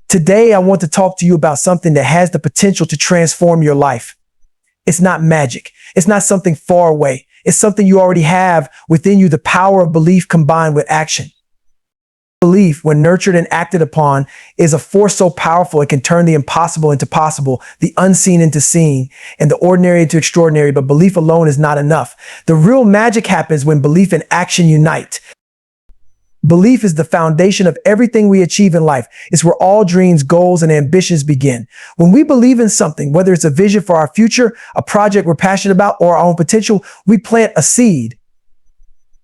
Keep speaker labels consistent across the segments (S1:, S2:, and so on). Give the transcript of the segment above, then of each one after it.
S1: Today, I want to talk to you about something that has the potential to transform your life. It's not magic. It's not something far away. It's something you already have within you, the power of belief combined with action. Belief, when nurtured and acted upon, is a force so powerful it can turn the impossible into possible, the unseen into seen, and the ordinary into extraordinary. But belief alone is not enough. The real magic happens when belief and action unite. Belief is the foundation of everything we achieve in life. It's where all dreams, goals, and ambitions begin. When we believe in something, whether it's a vision for our future, a project we're passionate about, or our own potential, we plant a seed.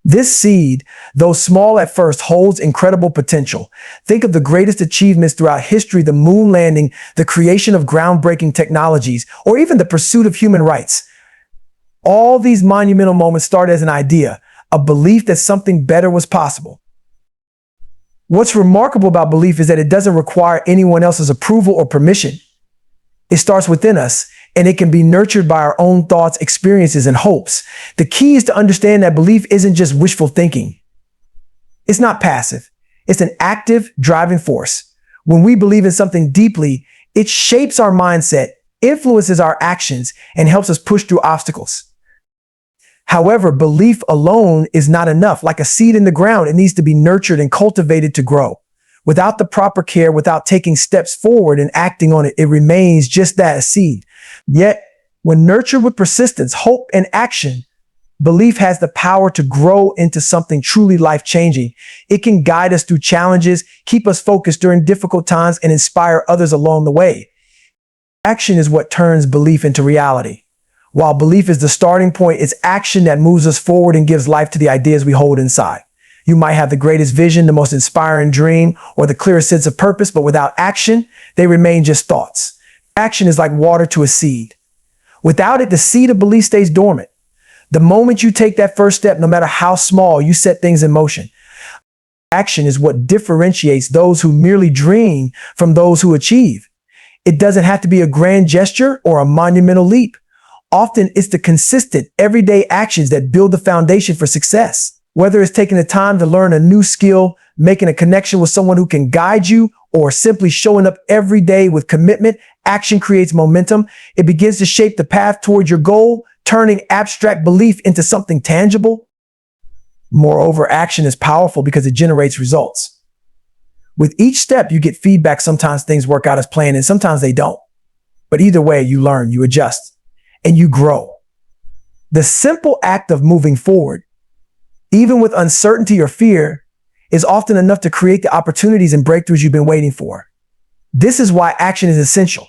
S1: This seed, though small at first, holds incredible potential. Think of the greatest achievements throughout history, the moon landing, the creation of groundbreaking technologies, or even the pursuit of human rights. All these monumental moments start as an idea, a belief that something better was possible. What's remarkable about belief is that it doesn't require anyone else's approval or permission. It starts within us, and it can be nurtured by our own thoughts, experiences, and hopes. The key is to understand that belief isn't just wishful thinking. It's not passive. It's an active, driving force. When we believe in something deeply, it shapes our mindset, influences our actions, and helps us push through obstacles. However, belief alone is not enough. Like a seed in the ground, it needs to be nurtured and cultivated to grow. Without the proper care, without taking steps forward and acting on it, it remains just that, a seed. Yet, when nurtured with persistence, hope, and action, belief has the power to grow into something truly life-changing. It can guide us through challenges, keep us focused during difficult times, and inspire others along the way. Action is what turns belief into reality. While belief is the starting point, it's action that moves us forward and gives life to the ideas we hold inside. You might have the greatest vision, the most inspiring dream, or the clearest sense of purpose, but without action, they remain just thoughts. Action is like water to a seed. Without it, the seed of belief stays dormant. The moment you take that first step, no matter how small, you set things in motion. Action is what differentiates those who merely dream from those who achieve. It doesn't have to be a grand gesture or a monumental leap. Often, it's the consistent, everyday actions that build the foundation for success. Whether it's taking the time to learn a new skill, making a connection with someone who can guide you, or simply showing up every day with commitment, action creates momentum. It begins to shape the path toward your goal, turning abstract belief into something tangible. Moreover, action is powerful because it generates results. With each step, you get feedback. Sometimes things work out as planned, and sometimes they don't. But either way, you learn, you adjust, and you grow. The simple act of moving forward, even with uncertainty or fear, is often enough to create the opportunities and breakthroughs you've been waiting for. This is why action is essential.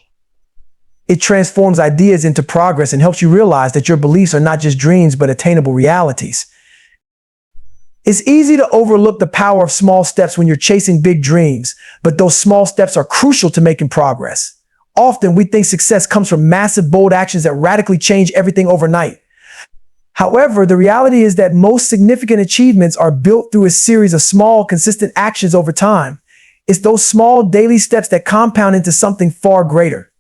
S1: It transforms ideas into progress and helps you realize that your beliefs are not just dreams, but attainable realities. It's easy to overlook the power of small steps when you're chasing big dreams, but those small steps are crucial to making progress. Often we think success comes from massive, bold actions that radically change everything overnight. However, the reality is that most significant achievements are built through a series of small, consistent actions over time. It's those small daily steps that compound into something far greater.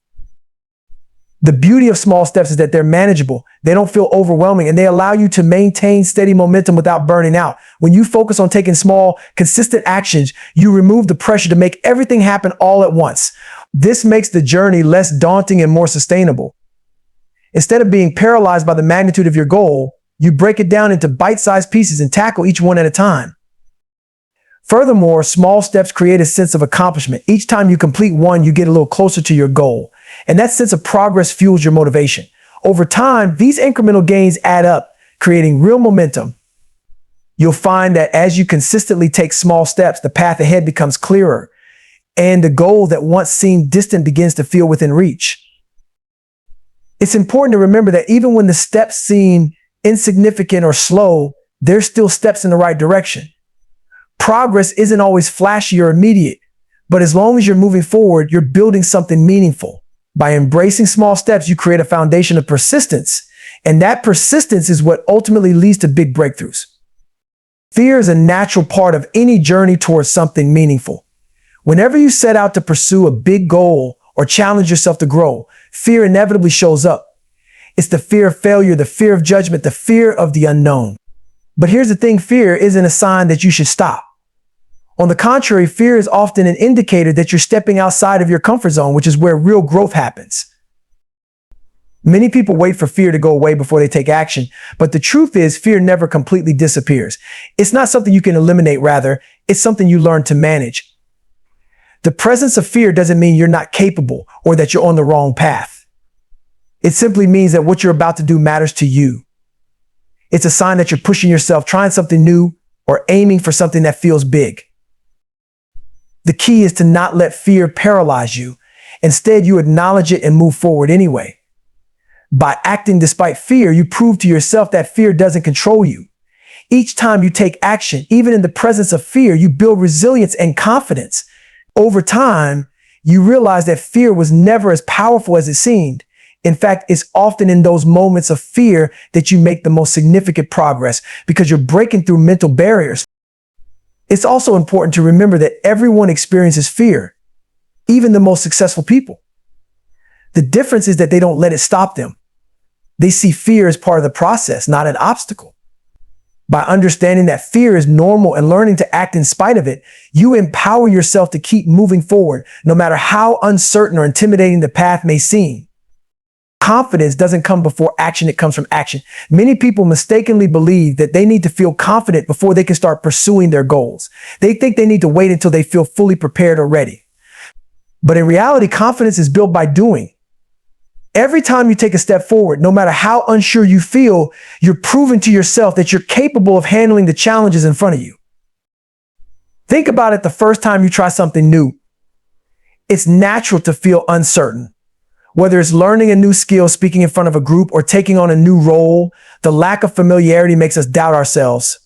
S1: The beauty of small steps is that they're manageable, they don't feel overwhelming, and they allow you to maintain steady momentum without burning out. When you focus on taking small, consistent actions, you remove the pressure to make everything happen all at once. This makes the journey less daunting and more sustainable. Instead of being paralyzed by the magnitude of your goal, you break it down into bite-sized pieces and tackle each one at a time. Furthermore, small steps create a sense of accomplishment. Each time you complete one, you get a little closer to your goal. And that sense of progress fuels your motivation. Over time, these incremental gains add up, creating real momentum. You'll find that as you consistently take small steps, the path ahead becomes clearer, and the goal that once seemed distant begins to feel within reach. It's important to remember that even when the steps seem insignificant or slow, they're still steps in the right direction. Progress isn't always flashy or immediate, but as long as you're moving forward, you're building something meaningful. By embracing small steps, you create a foundation of persistence, and that persistence is what ultimately leads to big breakthroughs. Fear is a natural part of any journey towards something meaningful. Whenever you set out to pursue a big goal or challenge yourself to grow, fear inevitably shows up. It's the fear of failure, the fear of judgment, the fear of the unknown. But here's the thing, fear isn't a sign that you should stop. On the contrary, fear is often an indicator that you're stepping outside of your comfort zone, which is where real growth happens. Many people wait for fear to go away before they take action, but the truth is fear never completely disappears. It's not something you can eliminate, rather, it's something you learn to manage. The presence of fear doesn't mean you're not capable or that you're on the wrong path. It simply means that what you're about to do matters to you. It's a sign that you're pushing yourself, trying something new, or aiming for something that feels big. The key is to not let fear paralyze you. Instead, you acknowledge it and move forward anyway. By acting despite fear, you prove to yourself that fear doesn't control you. Each time you take action, even in the presence of fear, you build resilience and confidence. Over time, you realize that fear was never as powerful as it seemed. In fact, it's often in those moments of fear that you make the most significant progress because you're breaking through mental barriers. It's also important to remember that everyone experiences fear, even the most successful people. The difference is that they don't let it stop them. They see fear as part of the process, not an obstacle. By understanding that fear is normal and learning to act in spite of it, you empower yourself to keep moving forward, no matter how uncertain or intimidating the path may seem. Confidence doesn't come before action, it comes from action. Many people mistakenly believe that they need to feel confident before they can start pursuing their goals. They think they need to wait until they feel fully prepared or ready. But in reality, confidence is built by doing. Every time you take a step forward, no matter how unsure you feel, you're proving to yourself that you're capable of handling the challenges in front of you. Think about it the first time you try something new. It's natural to feel uncertain. Whether it's learning a new skill, speaking in front of a group, or taking on a new role, the lack of familiarity makes us doubt ourselves.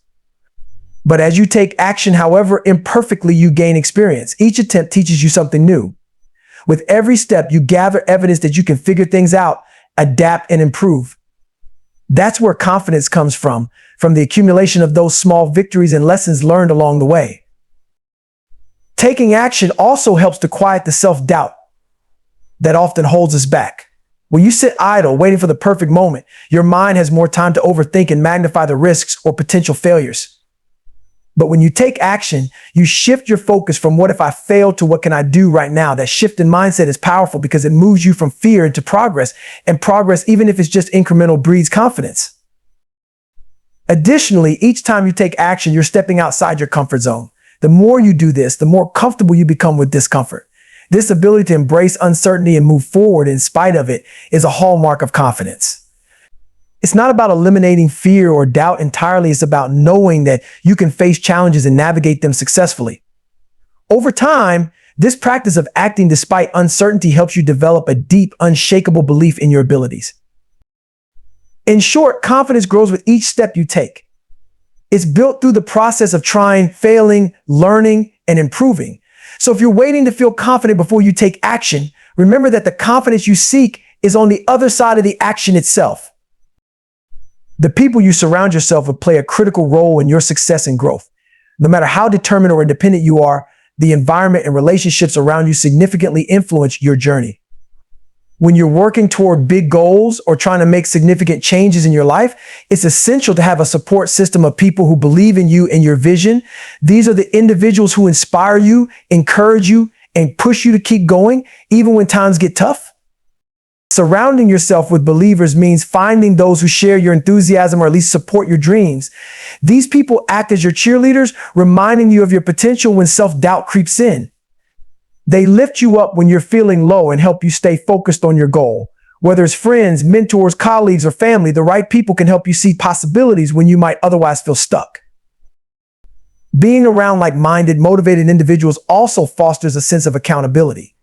S1: But as you take action, however imperfectly, you gain experience. Each attempt teaches you something new. With every step, you gather evidence that you can figure things out, adapt, and improve. That's where confidence comes from the accumulation of those small victories and lessons learned along the way. Taking action also helps to quiet the self-doubt that often holds us back. When you sit idle, waiting for the perfect moment, your mind has more time to overthink and magnify the risks or potential failures. But when you take action, you shift your focus from what if I fail to what can I do right now. That shift in mindset is powerful because it moves you from fear into progress, and progress, even if it's just incremental, breeds confidence. Additionally, each time you take action, you're stepping outside your comfort zone. The more you do this, the more comfortable you become with discomfort. This ability to embrace uncertainty and move forward in spite of it is a hallmark of confidence. It's not about eliminating fear or doubt entirely. It's about knowing that you can face challenges and navigate them successfully. Over time, this practice of acting despite uncertainty helps you develop a deep, unshakable belief in your abilities. In short, confidence grows with each step you take. It's built through the process of trying, failing, learning, and improving. So if you're waiting to feel confident before you take action, remember that the confidence you seek is on the other side of the action itself. The people you surround yourself with play a critical role in your success and growth. No matter how determined or independent you are, the environment and relationships around you significantly influence your journey. When you're working toward big goals or trying to make significant changes in your life, it's essential to have a support system of people who believe in you and your vision. These are the individuals who inspire you, encourage you, and push you to keep going, even when times get tough. Surrounding yourself with believers means finding those who share your enthusiasm or at least support your dreams. These people act as your cheerleaders, reminding you of your potential when self-doubt creeps in. They lift you up when you're feeling low and help you stay focused on your goal. Whether it's friends, mentors, colleagues, or family, the right people can help you see possibilities when you might otherwise feel stuck. Being around like-minded, motivated individuals also fosters a sense of accountability.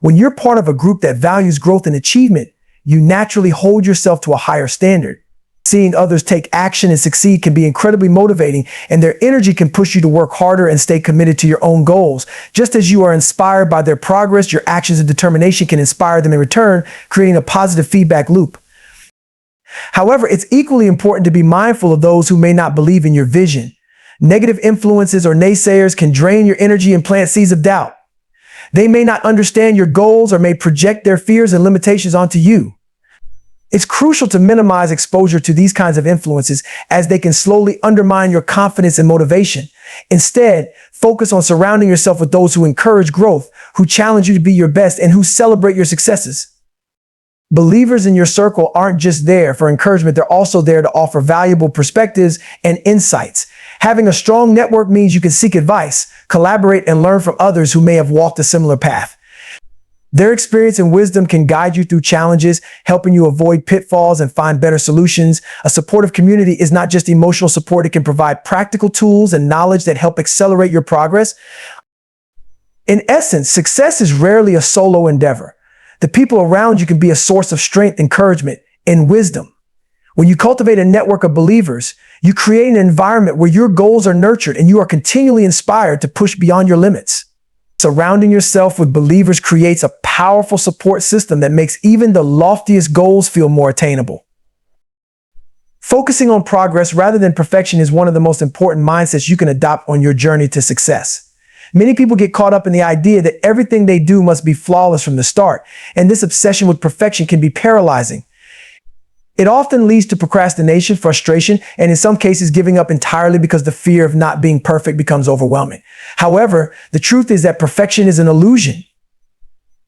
S1: When you're part of a group that values growth and achievement, you naturally hold yourself to a higher standard. Seeing others take action and succeed can be incredibly motivating, and their energy can push you to work harder and stay committed to your own goals. Just as you are inspired by their progress, your actions and determination can inspire them in return, creating a positive feedback loop. However, it's equally important to be mindful of those who may not believe in your vision. Negative influences or naysayers can drain your energy and plant seeds of doubt. They may not understand your goals or may project their fears and limitations onto you. It's crucial to minimize exposure to these kinds of influences as they can slowly undermine your confidence and motivation. Instead, focus on surrounding yourself with those who encourage growth, who challenge you to be your best, and who celebrate your successes. Believers in your circle aren't just there for encouragement, they're also there to offer valuable perspectives and insights. Having a strong network means you can seek advice, collaborate, and learn from others who may have walked a similar path. Their experience and wisdom can guide you through challenges, helping you avoid pitfalls and find better solutions. A supportive community is not just emotional support, it can provide practical tools and knowledge that help accelerate your progress. In essence, success is rarely a solo endeavor. The people around you can be a source of strength, encouragement, and wisdom. When you cultivate a network of believers, you create an environment where your goals are nurtured and you are continually inspired to push beyond your limits. Surrounding yourself with believers creates a powerful support system that makes even the loftiest goals feel more attainable. Focusing on progress rather than perfection is one of the most important mindsets you can adopt on your journey to success. Many people get caught up in the idea that everything they do must be flawless from the start, and this obsession with perfection can be paralyzing. It often leads to procrastination, frustration, and in some cases giving up entirely because the fear of not being perfect becomes overwhelming. However, the truth is that perfection is an illusion.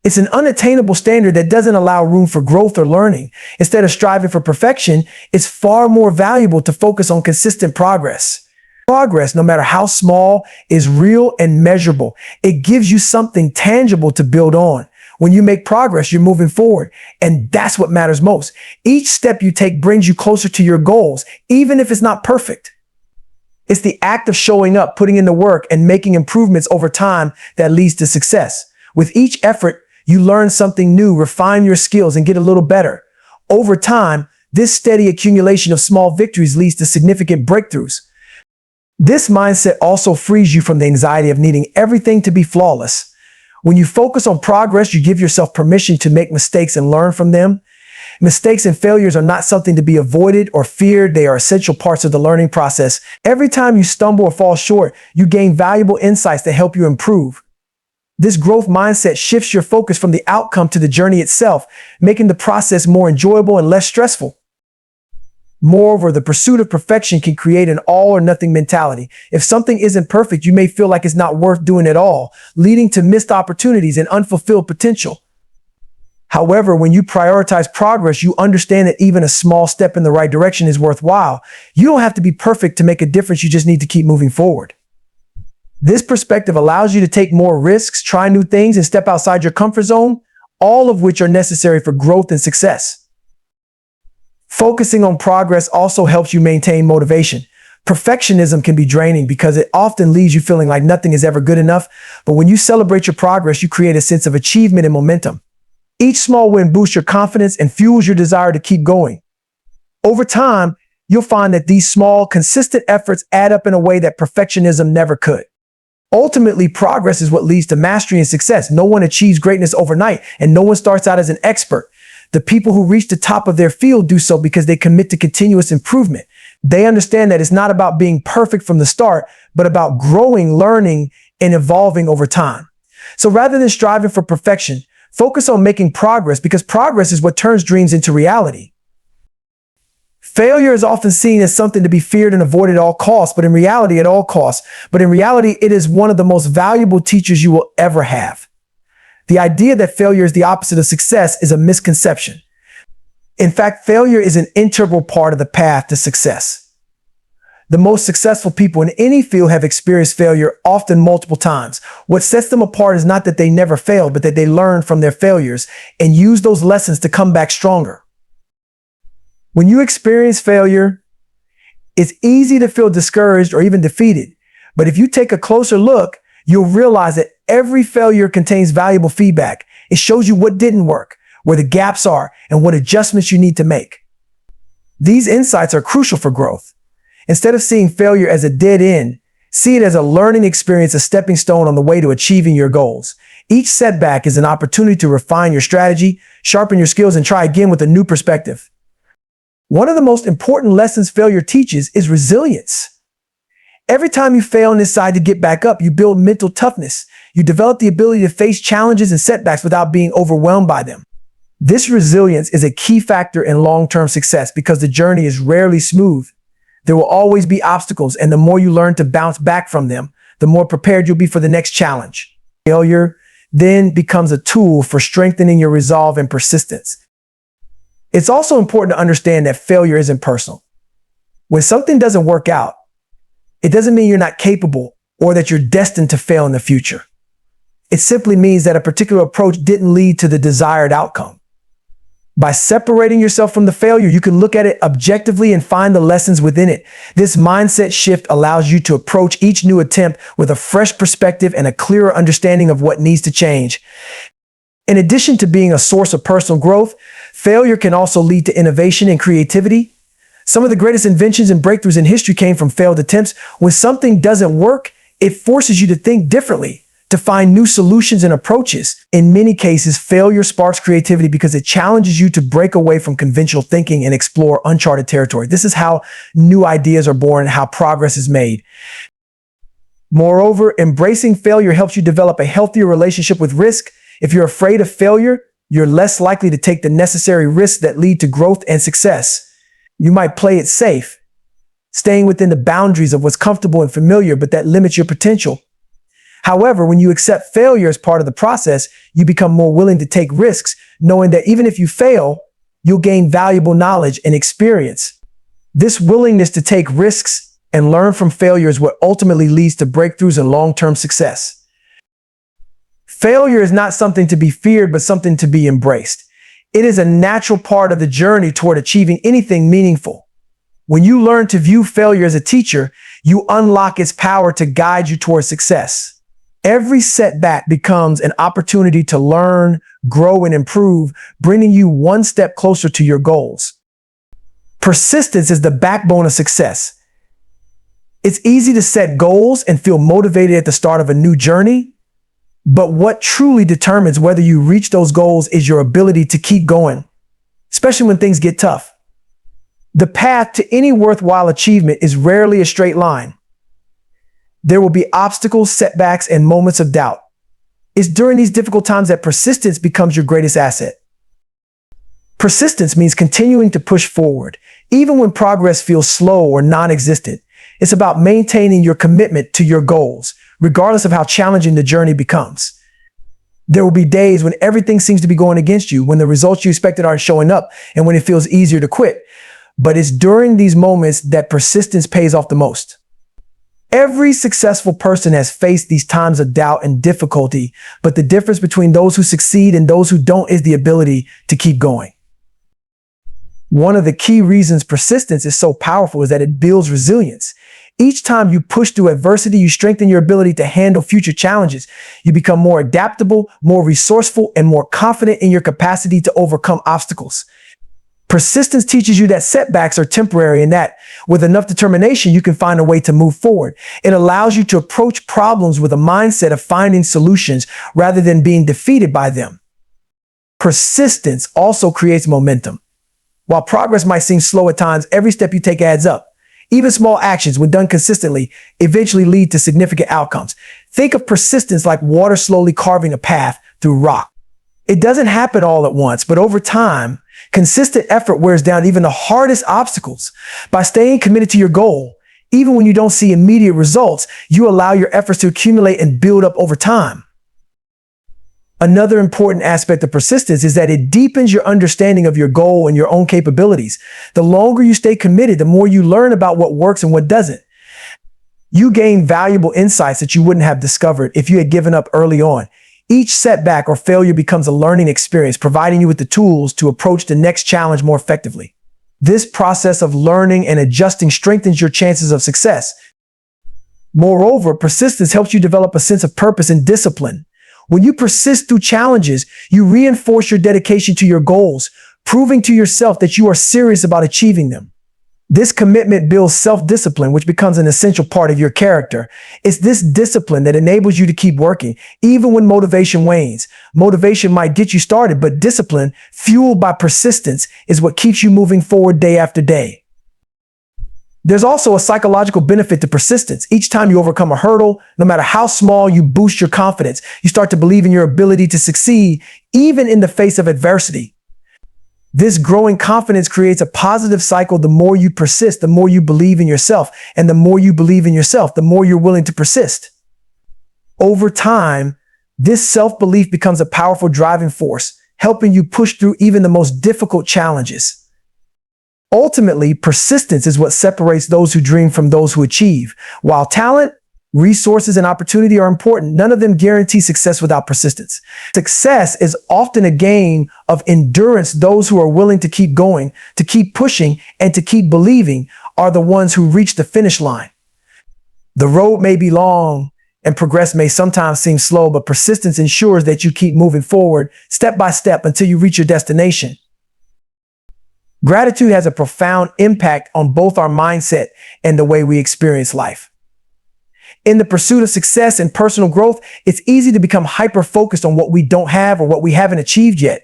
S1: It's an unattainable standard that doesn't allow room for growth or learning. Instead of striving for perfection, it's far more valuable to focus on consistent progress. Progress, no matter how small, is real and measurable. It gives you something tangible to build on. When you make progress, you're moving forward, and that's what matters most. Each step you take brings you closer to your goals, even if it's not perfect. It's the act of showing up, putting in the work, and making improvements over time that leads to success. With each effort, you learn something new, refine your skills, and get a little better. Over time, this steady accumulation of small victories leads to significant breakthroughs. This mindset also frees you from the anxiety of needing everything to be flawless. When you focus on progress, you give yourself permission to make mistakes and learn from them. Mistakes and failures are not something to be avoided or feared. They are essential parts of the learning process. Every time you stumble or fall short, you gain valuable insights that help you improve. This growth mindset shifts your focus from the outcome to the journey itself, making the process more enjoyable and less stressful. Moreover, the pursuit of perfection can create an all-or-nothing mentality. If something isn't perfect, you may feel like it's not worth doing at all, leading to missed opportunities and unfulfilled potential. However, when you prioritize progress, you understand that even a small step in the right direction is worthwhile. You don't have to be perfect to make a difference, you just need to keep moving forward. This perspective allows you to take more risks, try new things, and step outside your comfort zone, all of which are necessary for growth and success. Focusing on progress also helps you maintain motivation. Perfectionism can be draining because it often leaves you feeling like nothing is ever good enough. But when you celebrate your progress, you create a sense of achievement and momentum. Each small win boosts your confidence and fuels your desire to keep going. Over time, you'll find that these small, consistent efforts add up in a way that perfectionism never could. Ultimately, progress is what leads to mastery and success. No one achieves greatness overnight, and no one starts out as an expert. The people who reach the top of their field do so because they commit to continuous improvement. They understand that it's not about being perfect from the start, but about growing, learning, and evolving over time. So rather than striving for perfection, focus on making progress, because progress is what turns dreams into reality. Failure is often seen as something to be feared and avoided at all costs, but in reality, it is one of the most valuable teachers you will ever have. The idea that failure is the opposite of success is a misconception. In fact, failure is an integral part of the path to success. The most successful people in any field have experienced failure, often multiple times. What sets them apart is not that they never failed, but that they learned from their failures and used those lessons to come back stronger. When you experience failure, it's easy to feel discouraged or even defeated. But if you take a closer look, you'll realize that every failure contains valuable feedback. It shows you what didn't work, where the gaps are, and what adjustments you need to make. These insights are crucial for growth. Instead of seeing failure as a dead end, see it as a learning experience, a stepping stone on the way to achieving your goals. Each setback is an opportunity to refine your strategy, sharpen your skills, and try again with a new perspective. One of the most important lessons failure teaches is resilience. Every time you fail and decide to get back up, you build mental toughness. You develop the ability to face challenges and setbacks without being overwhelmed by them. This resilience is a key factor in long-term success because the journey is rarely smooth. There will always be obstacles, and the more you learn to bounce back from them, the more prepared you'll be for the next challenge. Failure then becomes a tool for strengthening your resolve and persistence. It's also important to understand that failure isn't personal. When something doesn't work out, it doesn't mean you're not capable or that you're destined to fail in the future. It simply means that a particular approach didn't lead to the desired outcome. By separating yourself from the failure, you can look at it objectively and find the lessons within it. This mindset shift allows you to approach each new attempt with a fresh perspective and a clearer understanding of what needs to change. In addition to being a source of personal growth, failure can also lead to innovation and creativity. Some of the greatest inventions and breakthroughs in history came from failed attempts. When something doesn't work, it forces you to think differently, to find new solutions and approaches. In many cases, failure sparks creativity because it challenges you to break away from conventional thinking and explore uncharted territory. This is how new ideas are born and how progress is made. Moreover, embracing failure helps you develop a healthier relationship with risk. If you're afraid of failure, you're less likely to take the necessary risks that lead to growth and success. You might play it safe, staying within the boundaries of what's comfortable and familiar, but that limits your potential. However, when you accept failure as part of the process, you become more willing to take risks, knowing that even if you fail, you'll gain valuable knowledge and experience. This willingness to take risks and learn from failure is what ultimately leads to breakthroughs and long-term success. Failure is not something to be feared, but something to be embraced. It is a natural part of the journey toward achieving anything meaningful. When you learn to view failure as a teacher, you unlock its power to guide you toward success. Every setback becomes an opportunity to learn, grow, and improve, bringing you one step closer to your goals. Persistence is the backbone of success. It's easy to set goals and feel motivated at the start of a new journey, but what truly determines whether you reach those goals is your ability to keep going, especially when things get tough. The path to any worthwhile achievement is rarely a straight line. There will be obstacles, setbacks, and moments of doubt. It's during these difficult times that persistence becomes your greatest asset. Persistence means continuing to push forward, even when progress feels slow or non-existent. It's about maintaining your commitment to your goals, regardless of how challenging the journey becomes. There will be days when everything seems to be going against you, when the results you expected aren't showing up, and when it feels easier to quit. But it's during these moments that persistence pays off the most. Every successful person has faced these times of doubt and difficulty, but the difference between those who succeed and those who don't is the ability to keep going. One of the key reasons persistence is so powerful is that it builds resilience. Each time you push through adversity, you strengthen your ability to handle future challenges. You become more adaptable, more resourceful, and more confident in your capacity to overcome obstacles. Persistence teaches you that setbacks are temporary and that, with enough determination, you can find a way to move forward. It allows you to approach problems with a mindset of finding solutions rather than being defeated by them. Persistence also creates momentum. While progress might seem slow at times, every step you take adds up. Even small actions, when done consistently, eventually lead to significant outcomes. Think of persistence like water slowly carving a path through rock. It doesn't happen all at once, but over time, consistent effort wears down even the hardest obstacles. By staying committed to your goal, even when you don't see immediate results, you allow your efforts to accumulate and build up over time. Another important aspect of persistence is that it deepens your understanding of your goal and your own capabilities. The longer you stay committed, the more you learn about what works and what doesn't. You gain valuable insights that you wouldn't have discovered if you had given up early on. Each setback or failure becomes a learning experience, providing you with the tools to approach the next challenge more effectively. This process of learning and adjusting strengthens your chances of success. Moreover, persistence helps you develop a sense of purpose and discipline. When you persist through challenges, you reinforce your dedication to your goals, proving to yourself that you are serious about achieving them. This commitment builds self-discipline, which becomes an essential part of your character. It's this discipline that enables you to keep working, even when motivation wanes. Motivation might get you started, but discipline, fueled by persistence, is what keeps you moving forward day after day. There's also a psychological benefit to persistence. Each time you overcome a hurdle, no matter how small, you boost your confidence. You start to believe in your ability to succeed, even in the face of adversity. This growing confidence creates a positive cycle. The more you persist, the more you believe in yourself. And the more you believe in yourself, the more you're willing to persist. Over time, this self-belief becomes a powerful driving force, helping you push through even the most difficult challenges. Ultimately, persistence is what separates those who dream from those who achieve. While talent, resources, and opportunity are important, none of them guarantee success without persistence. Success is often a game of endurance. Those who are willing to keep going, to keep pushing, and to keep believing are the ones who reach the finish line. The road may be long, and progress may sometimes seem slow, but persistence ensures that you keep moving forward step by step until you reach your destination. Gratitude has a profound impact on both our mindset and the way we experience life. In the pursuit of success and personal growth, it's easy to become hyper-focused on what we don't have or what we haven't achieved yet.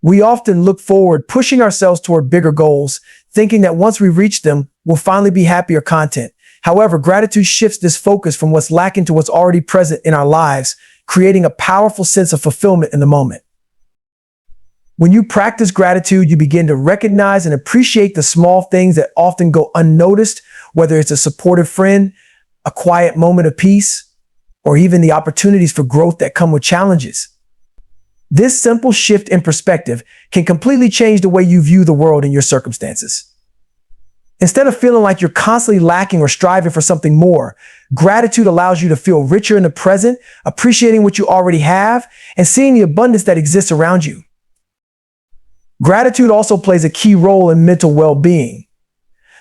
S1: We often look forward, pushing ourselves toward bigger goals, thinking that once we reach them, we'll finally be happy or content. However, gratitude shifts this focus from what's lacking to what's already present in our lives, creating a powerful sense of fulfillment in the moment. When you practice gratitude, you begin to recognize and appreciate the small things that often go unnoticed, whether it's a supportive friend, a quiet moment of peace, or even the opportunities for growth that come with challenges. This simple shift in perspective can completely change the way you view the world and your circumstances. Instead of feeling like you're constantly lacking or striving for something more, gratitude allows you to feel richer in the present, appreciating what you already have, and seeing the abundance that exists around you. Gratitude also plays a key role in mental well-being.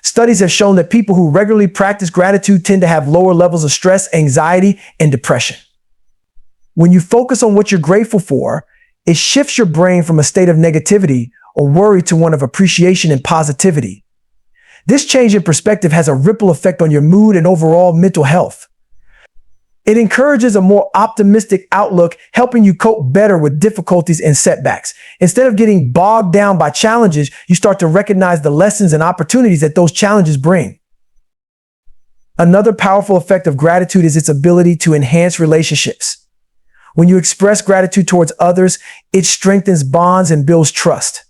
S1: Studies have shown that people who regularly practice gratitude tend to have lower levels of stress, anxiety, and depression. When you focus on what you're grateful for, it shifts your brain from a state of negativity or worry to one of appreciation and positivity. This change in perspective has a ripple effect on your mood and overall mental health. It encourages a more optimistic outlook, helping you cope better with difficulties and setbacks. Instead of getting bogged down by challenges, you start to recognize the lessons and opportunities that those challenges bring. Another powerful effect of gratitude is its ability to enhance relationships. When you express gratitude towards others, it strengthens bonds and builds trust.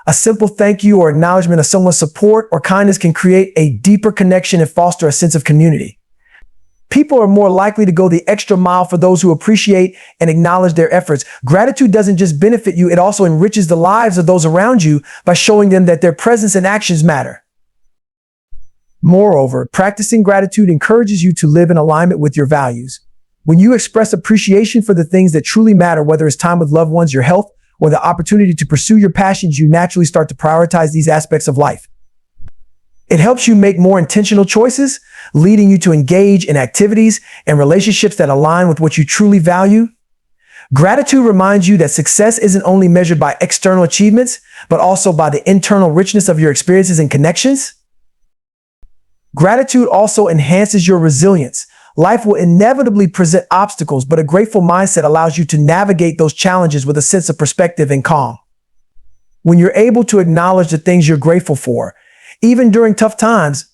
S1: A simple thank you or acknowledgement of someone's support or kindness can create a deeper connection and foster a sense of community. People are more likely to go the extra mile for those who appreciate and acknowledge their efforts. Gratitude doesn't just benefit you, it also enriches the lives of those around you by showing them that their presence and actions matter. Moreover, practicing gratitude encourages you to live in alignment with your values. When you express appreciation for the things that truly matter, whether it's time with loved ones, your health, or the opportunity to pursue your passions, you naturally start to prioritize these aspects of life. It helps you make more intentional choices, leading you to engage in activities and relationships that align with what you truly value. Gratitude reminds you that success isn't only measured by external achievements, but also by the internal richness of your experiences and connections. Gratitude also enhances your resilience. Life will inevitably present obstacles, but a grateful mindset allows you to navigate those challenges with a sense of perspective and calm. When you're able to acknowledge the things you're grateful for, even during tough times,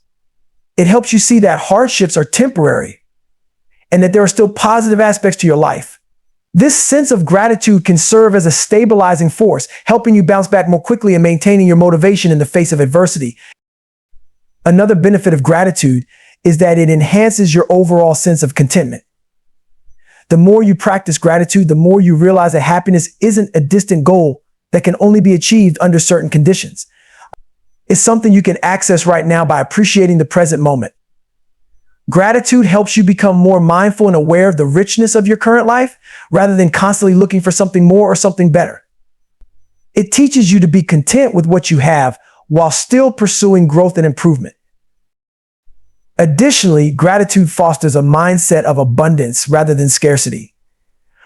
S1: it helps you see that hardships are temporary and that there are still positive aspects to your life. This sense of gratitude can serve as a stabilizing force, helping you bounce back more quickly and maintaining your motivation in the face of adversity. Another benefit of gratitude is that it enhances your overall sense of contentment. The more you practice gratitude, the more you realize that happiness isn't a distant goal that can only be achieved under certain conditions. It's something you can access right now by appreciating the present moment. Gratitude helps you become more mindful and aware of the richness of your current life, rather than constantly looking for something more or something better. It teaches you to be content with what you have while still pursuing growth and improvement. Additionally, gratitude fosters a mindset of abundance rather than scarcity.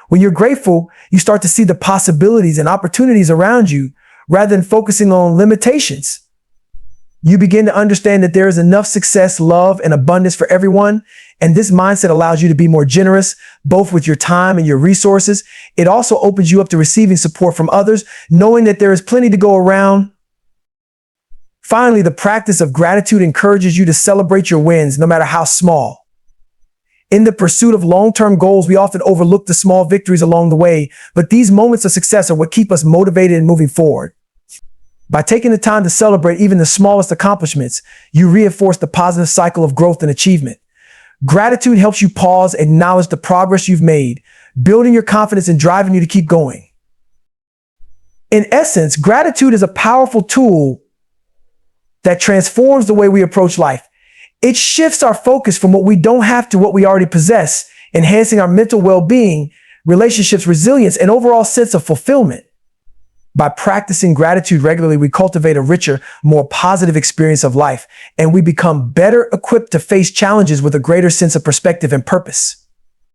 S1: When you're grateful, you start to see the possibilities and opportunities around you rather than focusing on limitations. You begin to understand that there is enough success, love, and abundance for everyone, and this mindset allows you to be more generous, both with your time and your resources. It also opens you up to receiving support from others, knowing that there is plenty to go around. Finally, the practice of gratitude encourages you to celebrate your wins, no matter how small. In the pursuit of long-term goals, we often overlook the small victories along the way, but these moments of success are what keep us motivated and moving forward. By taking the time to celebrate even the smallest accomplishments, you reinforce the positive cycle of growth and achievement. Gratitude helps you pause, acknowledge the progress you've made, building your confidence and driving you to keep going. In essence, gratitude is a powerful tool that transforms the way we approach life. It shifts our focus from what we don't have to what we already possess, enhancing our mental well-being, relationships, resilience, and overall sense of fulfillment. By practicing gratitude regularly, we cultivate a richer, more positive experience of life, and we become better equipped to face challenges with a greater sense of perspective and purpose.